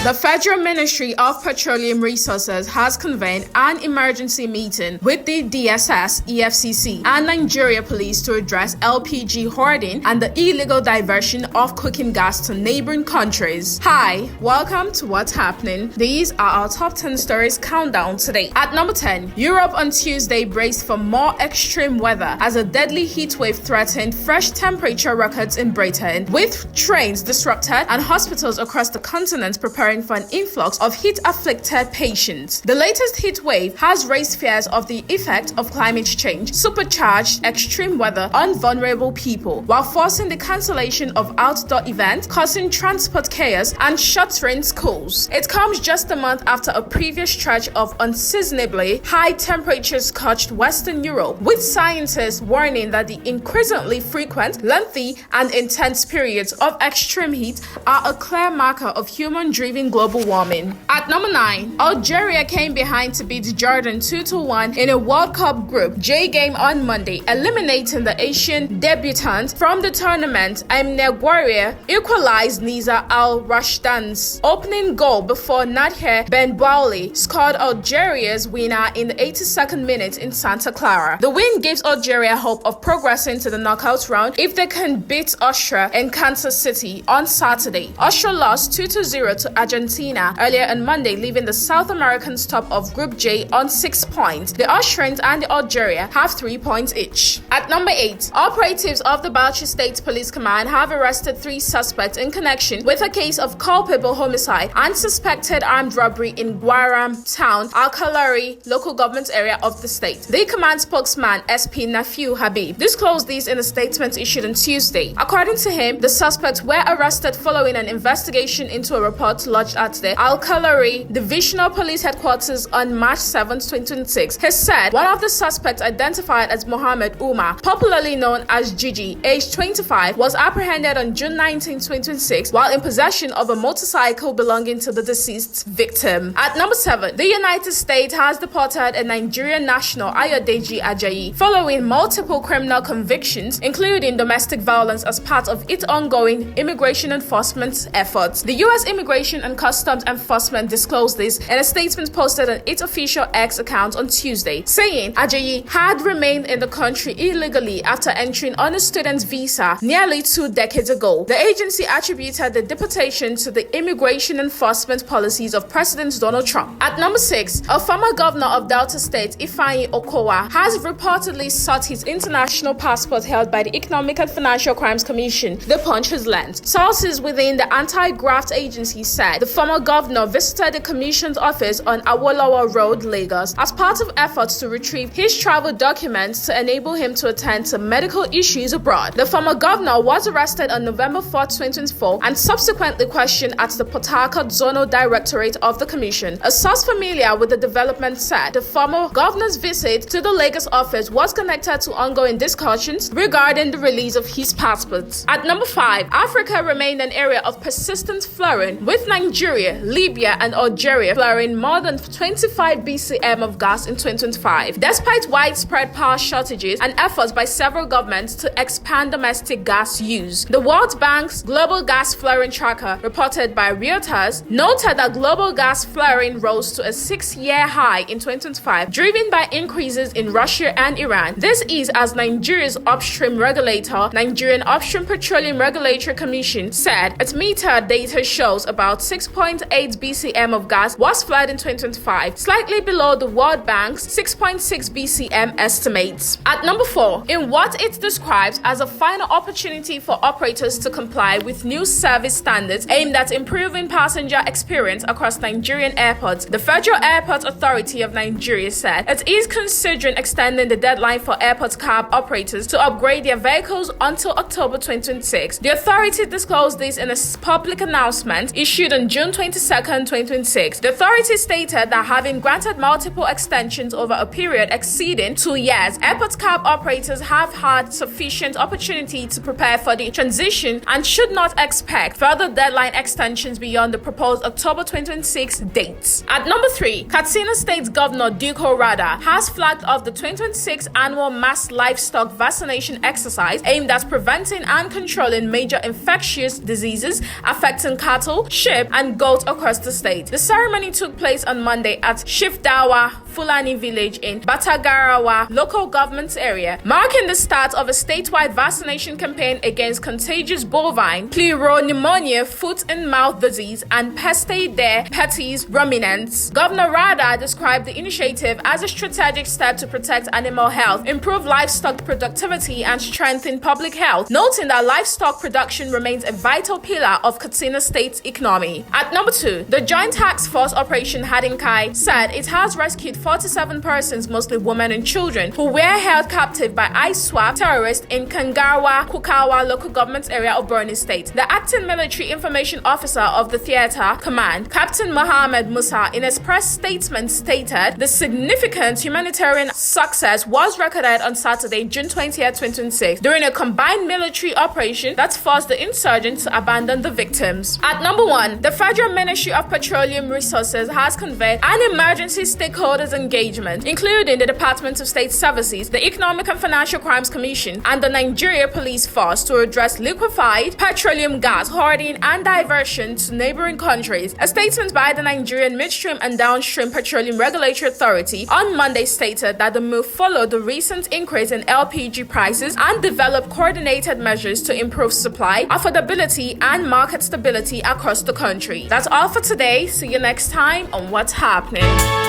The Federal Ministry of Petroleum Resources has convened an emergency meeting with the DSS, EFCC, and Nigeria police to address LPG hoarding and the illegal diversion of cooking gas to neighboring countries. Hi, welcome to What's Happening. These are our top 10 stories countdown today. At number 10, Europe on Tuesday braced for more extreme weather as a deadly heatwave threatened fresh temperature records in Britain, with trains disrupted and hospitals across the continent preparing for an influx of heat-afflicted patients. The latest heat wave has raised fears of the effect of climate change, supercharged extreme weather on vulnerable people, while forcing the cancellation of outdoor events, causing transport chaos, and shuttering schools. It comes just a month after a previous stretch of unseasonably high temperatures scorched Western Europe, with scientists warning that the increasingly frequent, lengthy, and intense periods of extreme heat are a clear marker of human-driven global warming. At number 9, Algeria came behind to beat Jordan 2-1 in a World Cup Group J game on Monday, eliminating the Asian debutant from the tournament. Algeria equalized Nizar Al-Rashdan's opening goal before Nadher Ben Baouli scored Algeria's winner in the 82nd minute in Santa Clara. The win gives Algeria hope of progressing to the knockout round if they can beat Austria in Kansas City on Saturday. Austria lost 2-0 to Argentina earlier on Monday, leaving the South Americans top of Group J on 6 points. The Austrians and the Algeria have 3 points each. At number 8, operatives of the Bauchi State Police Command have arrested 3 suspects in connection with a case of culpable homicide and suspected armed robbery in Guaram Town, Al-Kalari local government area of the state. The command spokesman, SP Nafiu Habib, disclosed these in a statement issued on Tuesday. According to him, the suspects were arrested following an investigation into a report lodged at the Al-Kalari Divisional Police Headquarters on March 7, 2026. He said one of the suspects, identified as Mohammed Umar, popularly known as Gigi, aged 25, was apprehended on June 19, 2026, while in possession of a motorcycle belonging to the deceased victim. At number 7, the United States has deported a Nigerian national, Ayodeji Ajayi, following multiple criminal convictions, including domestic violence, as part of its ongoing immigration enforcement efforts. The U.S. Immigration and Customs Enforcement disclosed this in a statement posted on its official X account on Tuesday, saying Ajayi had remained in the country illegally after entering on a student's visa nearly 2 decades ago. The agency attributed the deportation to the immigration enforcement policies of President Donald Trump. At number 6, a former governor of Delta State, Ifeanyi Okowa, has reportedly sought his international passport held by the Economic and Financial Crimes Commission, the Punch has learned. Sources within the anti-graft agency said the former governor visited the commission's office on Awolowo Road, Lagos, as part of efforts to retrieve his travel documents to enable him to attend to medical issues abroad. The former governor was arrested on November 4, 2024, and subsequently questioned at the Port Harcourt Zonal Directorate of the Commission. A source familiar with the development said the former governor's visit to the Lagos office was connected to ongoing discussions regarding the release of his passport. At number 5, Africa remained an area of persistent flaring, with Nigeria, Libya, and Algeria flaring more than 25 BCM of gas in 2025, despite widespread power shortages and efforts by several governments to expand domestic gas use. The World Bank's Global Gas Flaring Tracker, reported by Reuters, noted that global gas flaring rose to a 6-year high in 2025, driven by increases in Russia and Iran. This is as Nigeria's upstream regulator, Nigerian Upstream Petroleum Regulatory Commission, said its meter data shows about 6.8 BCM of gas was flared in 2025, slightly below the World Bank's 6.6 BCM estimates. At number 4, in what it describes as a final opportunity for operators to comply with new service standards aimed at improving passenger experience across Nigerian airports, the Federal Airport Authority of Nigeria said it is considering extending the deadline for airport cab operators to upgrade their vehicles until October 2026. The authority disclosed this in a public announcement issued on June 22, 2026. The authority stated that having granted multiple extensions over a period exceeding 2 years, airport cab operators have had sufficient opportunity to prepare for the transition and should not expect further deadline extensions beyond the proposed October 2026 dates. At number 3, Katsina State Governor Diko Radda has flagged off the 2026 annual mass livestock vaccination exercise aimed at preventing and controlling major infectious diseases affecting cattle, sheep, and goats across the state. The ceremony took place on Monday at Shifdawa Fulani village in Batagarawa local government area, marking the start of a statewide vaccination campaign against contagious bovine pleuropneumonia, foot and mouth disease, and Peste des Petits Ruminants. Governor Radda described the initiative as a strategic step to protect animal health, improve livestock productivity, and strengthen public health, noting that livestock production remains a vital pillar of Katsina State's economy. At number 2, the Joint Task Force Operation Hoarding said it has rescued 47 persons, mostly women and children, who were held captive by ISWAP terrorists in Kangarwa, Kukawa local government area of Borno State. The acting military information officer of the theater command, Captain Mohammed Musa, in a press statement stated the significant humanitarian success was recorded on Saturday, June 20th, 2026, during a combined military operation that forced the insurgents to abandon the victims. At number 1, the Federal Ministry of Petroleum Resources has convened an emergency stakeholders engagement, including the Department of State Services, the Economic and Financial Crimes Commission, and the Nigerian Police Force to address liquefied petroleum gas hoarding and diversion to neighboring countries. A statement by the Nigerian Midstream and Downstream Petroleum Regulatory Authority on Monday stated that the move followed the recent increase in LPG prices and developed coordinated measures to improve supply, affordability, and market stability across the country. That's all for today. See you next time on What's Happening.